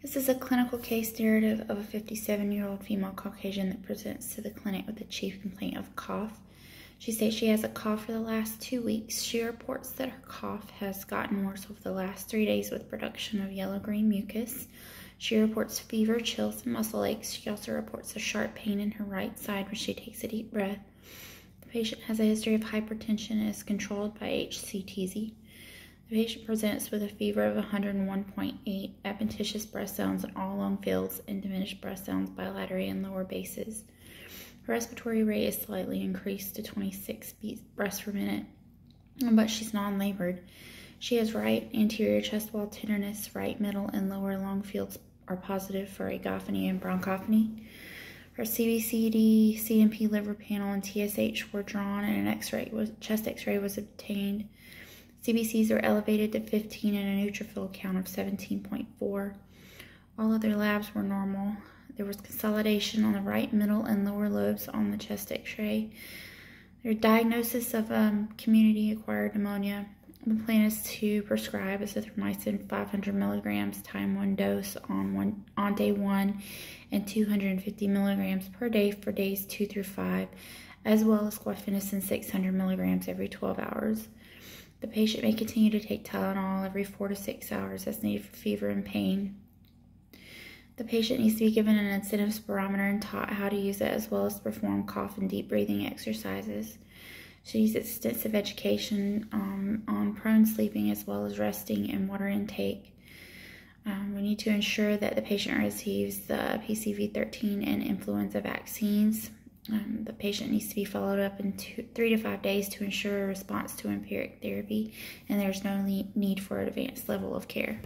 This is a clinical case narrative of a 57-year-old female Caucasian that presents to the clinic with a chief complaint of cough. She states she has a cough for the last 2 weeks. She reports that her cough has gotten worse over the last 3 days with production of yellow-green mucus. She reports fever, chills, and muscle aches. She also reports a sharp pain in her right side when she takes a deep breath. The patient has a history of hypertension and is controlled by HCTZ. The patient presents with a fever of 101.8, adventitious breath sounds in all lung fields, and diminished breath sounds bilaterally in lower bases. Her respiratory rate is slightly increased to 26 breaths per minute, but she's non-labored. She has right anterior chest wall tenderness, right middle and lower lung fields are positive for agophony and bronchophony. Her CBCD, CMP liver panel, and TSH were drawn, and an chest X-ray was obtained. CBCs are elevated to 15 and a neutrophil count of 17.4. All other labs were normal. There was consolidation on the right, middle, and lower lobes on the chest X-ray. Their diagnosis of community-acquired pneumonia. The plan is to prescribe azithromycin 500 milligrams time 1 dose on day 1 and 250 milligrams per day for days 2 through 5, as well as guaifenesin 600 milligrams every 12 hours. The patient may continue to take Tylenol every 4 to 6 hours as needed for fever and pain. The patient needs to be given an incentive spirometer and taught how to use it, as well as perform cough and deep breathing exercises. She needs extensive education on prone sleeping, as well as resting and water intake. We need to ensure that the patient receives the PCV13 and influenza vaccines. The patient needs to be followed up in 3 to 5 days to ensure a response to empiric therapy, and there's no need for an advanced level of care.